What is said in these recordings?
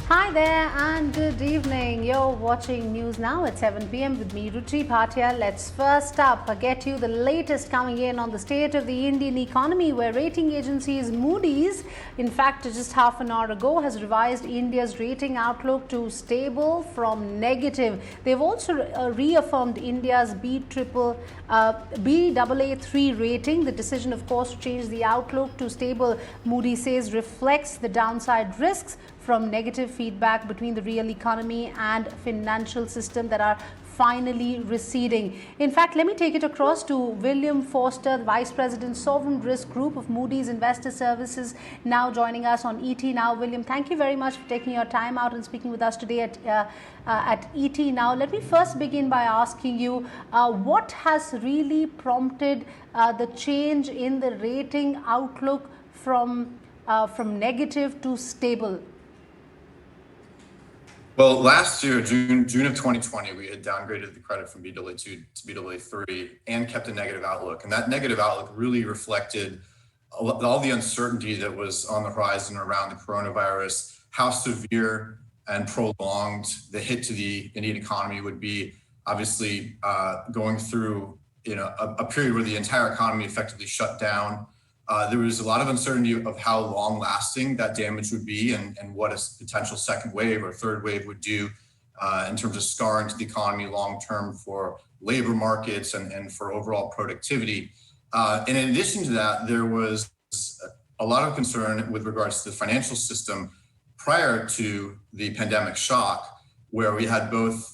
Hi there and good evening. You're watching News Now at 7 p.m. with me, Ruchi, Bhatia. Let's first up get you the latest coming in on the state of the Indian economy, where rating agencies Moody's, in fact, just half an hour ago, has revised India's rating outlook to stable from negative. They've also reaffirmed India's Baa3 rating. The decision, of course, to change the outlook to stable, Moody says, reflects the downside risks from negative feedback between the real economy and financial system that are finally receding. In fact, let me take it across to William Foster, the Vice President, Sovereign Risk Group of Moody's Investor Services, now joining us on ET Now. William, thank you very much for taking your time out and speaking with us today at ET Now. Let me first begin by asking you what has really prompted the change in the rating outlook from negative to stable? Well, last year, June of 2020, we had downgraded the credit from Baa2 to Baa3 and kept a negative outlook. And that negative outlook really reflected all the uncertainty that was on the horizon around the coronavirus, how severe and prolonged the hit to the Indian economy would be. Obviously, going through a period where the entire economy effectively shut down. There was a lot of uncertainty of how long lasting that damage would be and what a potential second wave or third wave would do in terms of scarring to the economy long term for labor markets and for overall productivity. And in addition to that, there was a lot of concern with regards to the financial system prior to the pandemic shock, where we had both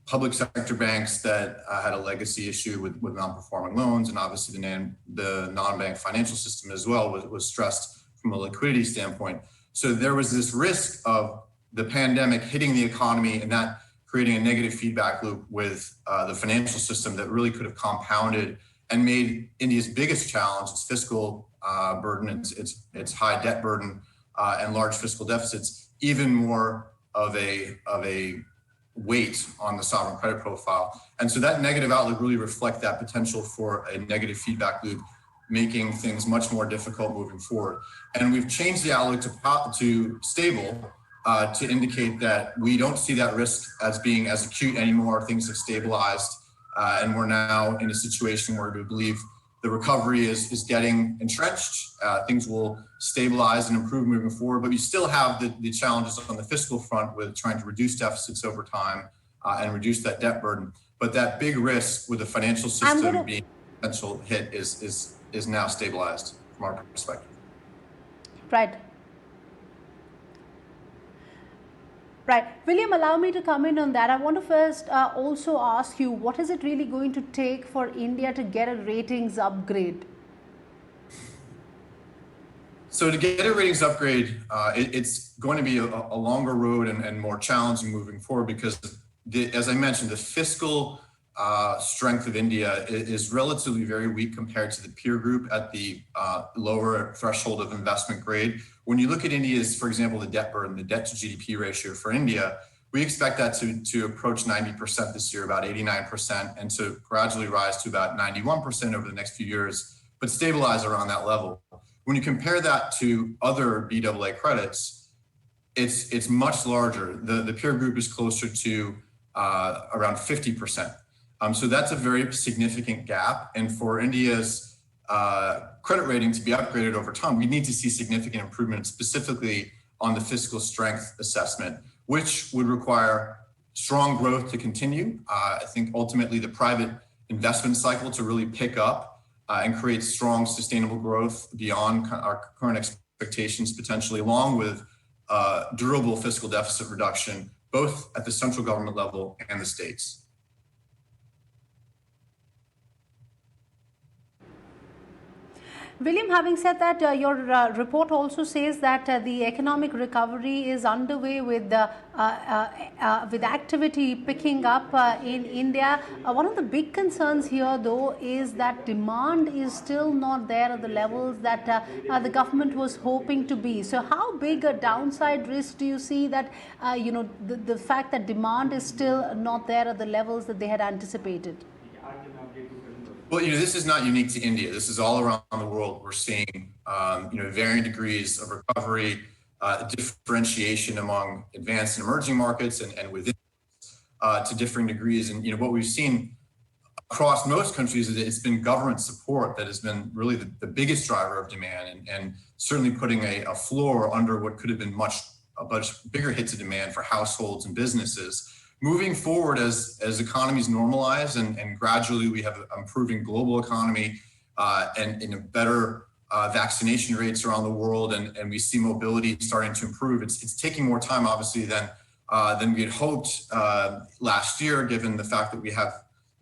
public sector banks that had a legacy issue with non-performing loans, and obviously the non-bank financial system as well was stressed from a liquidity standpoint. So there was this risk of the pandemic hitting the economy and that creating a negative feedback loop with the financial system that really could have compounded and made India's biggest challenge, its fiscal burden, its high debt burden and large fiscal deficits, even more of a weight on the sovereign credit profile. And so that negative outlook really reflect that potential for a negative feedback loop, making things much more difficult moving forward. And we've changed the outlook to stable to indicate that we don't see that risk as being as acute anymore. Things have stabilized and we're now in a situation where we believe the recovery is getting entrenched. Things will stabilize and improve moving forward, but we still have the challenges on the fiscal front with trying to reduce deficits over time and reduce that debt burden. But that big risk with the financial system being a potential hit is now stabilized from our perspective. Right. Right. William, allow me to come in on that. I want to first also ask you, what is it really going to take for India to get a ratings upgrade? So to get a ratings upgrade, it's going to be a longer road and more challenging moving forward because, as I mentioned, the fiscal strength of India is relatively very weak compared to the peer group at the lower threshold of investment grade. When you look at India's, for example, the debt burden, the debt to GDP ratio for India, we expect that to approach 90% this year, about 89%, and to gradually rise to about 91% over the next few years, but stabilize around that level. When you compare that to other BAA credits, it's much larger. The peer group is closer to around 50%. So that's a very significant gap. And for India's credit rating to be upgraded over time, we need to see significant improvement, specifically on the fiscal strength assessment, which would require strong growth to continue. I think ultimately the private investment cycle to really pick up and create strong, sustainable growth beyond our current expectations, potentially, along with durable fiscal deficit reduction, both at the central government level and the states. William, having said that, your report also says that the economic recovery is underway with activity picking up in India. One of the big concerns here, though, is that demand is still not there at the levels that the government was hoping to be. So how big a downside risk do you see that, the fact that demand is still not there at the levels that they had anticipated? Well, this is not unique to India. This is all around the world. We're seeing, varying degrees of recovery. differentiation among advanced and emerging markets and within to differing degrees. And what we've seen across most countries is it's been government support that has been really the biggest driver of demand, and certainly putting a floor under what could have been a much bigger hit to demand for households and businesses. Moving forward, as economies normalize and gradually we have an improving global economy and in a better vaccination rates around the world, and we see mobility starting to improve. It's taking more time, obviously, than we had hoped last year, given the fact that we have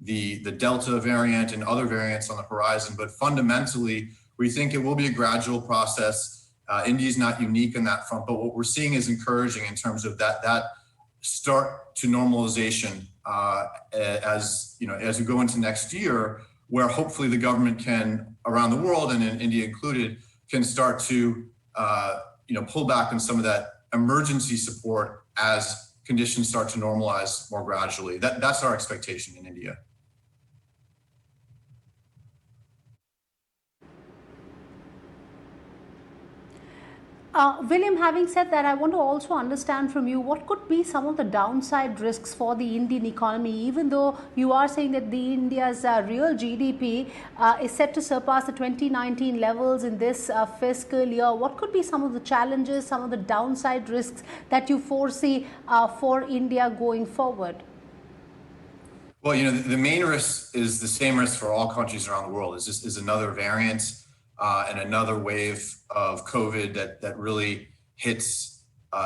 the Delta variant and other variants on the horizon. But fundamentally, we think it will be a gradual process. India is not unique on that front, but what we're seeing is encouraging in terms of that start to normalization as we go into next year, where hopefully the government can, around the world and in India included, can start to pull back on some of that emergency support as conditions start to normalize more gradually. That's our expectation in India. William, having said that, I want to also understand from you what could be some of the downside risks for the Indian economy, even though you are saying that the India's real GDP is set to surpass the 2019 levels in this fiscal year. What could be some of the challenges, some of the downside risks that you foresee for India going forward? Well, the main risk is the same risk for all countries around the world. Is another variant and another wave of COVID that really hits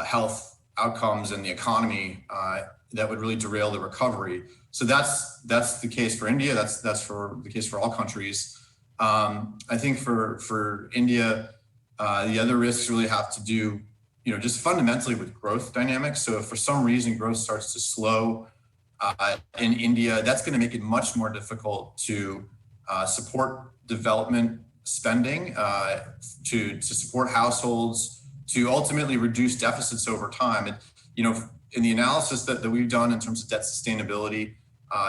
health outcomes and the economy that would really derail the recovery. So that's the case for India. That's the case for all countries. I think for India, the other risks really have to do, just fundamentally with growth dynamics. So if for some reason growth starts to slow in India, that's going to make it much more difficult to support development spending, to support households, to ultimately reduce deficits over time. And, in the analysis that we've done in terms of debt sustainability,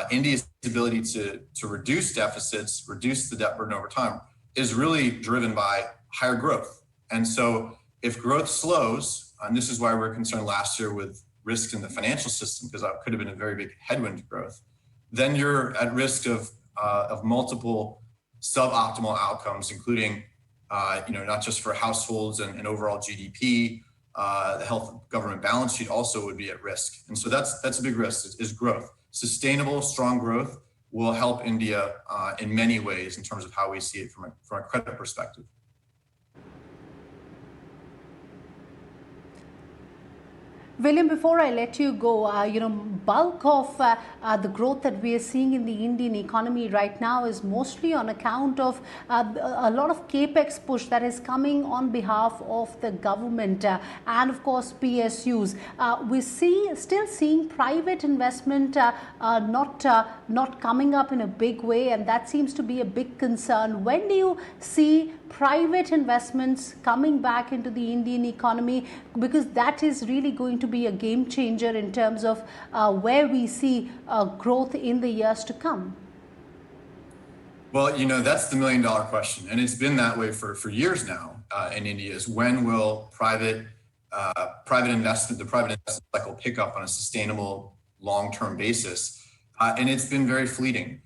India's ability to reduce deficits, reduce the debt burden over time is really driven by higher growth. And so if growth slows, and this is why we were concerned last year with risks in the financial system, because that could have been a very big headwind to growth, then you're at risk of multiple suboptimal outcomes, including, not just for households and overall GDP, the health of government balance sheet also would be at risk. And so that's a big risk is growth. Sustainable, strong growth will help India in many ways in terms of how we see it from a credit perspective. William, before I let you go, bulk of the growth that we are seeing in the Indian economy right now is mostly on account of a lot of capex push that is coming on behalf of the government and of course PSUs. We still seeing private investment not coming up in a big way, and that seems to be a big concern. When do you see private investments coming back into the Indian economy? Because that is really going to be a game changer in terms of where we see growth in the years to come. Well, that's the $1 million question. And it's been that way for years now in India, is when will the private investment cycle pick up on a sustainable long-term basis? And it's been very fleeting.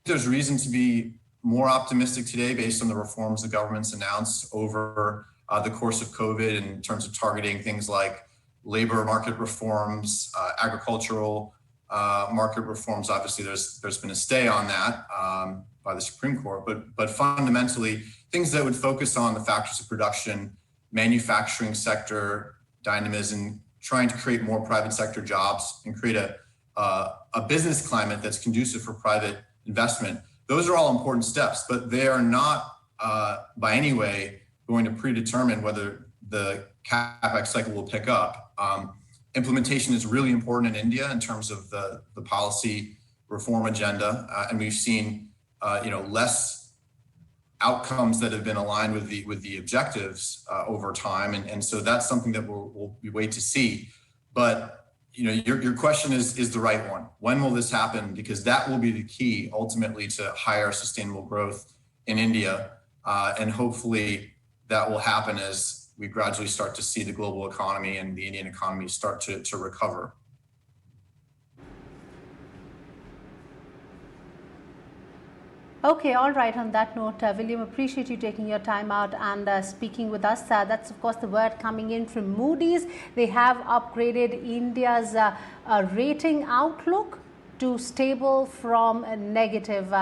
There's reason to be more optimistic today based on the reforms the government's announced over the course of COVID in terms of targeting things like labor market reforms, agricultural market reforms. Obviously, there's been a stay on that by the Supreme Court, but fundamentally things that would focus on the factors of production, manufacturing sector dynamism, trying to create more private sector jobs and create a business climate that's conducive for private investment. Those are all important steps, but they are not by any way going to predetermine whether the CapEx cycle will pick up. Implementation is really important in India in terms of the policy reform agenda, and we've seen less outcomes that have been aligned with the objectives over time, and so that's something that we'll wait to see. But your question is the right one. When will this happen? Because that will be the key ultimately to higher sustainable growth in India, and hopefully that will happen as we gradually start to see the global economy and the Indian economy start to recover. Okay, all right. On that note, William, appreciate you taking your time out and speaking with us. That's, of course, the word coming in from Moody's. They have upgraded India's rating outlook to stable from negative.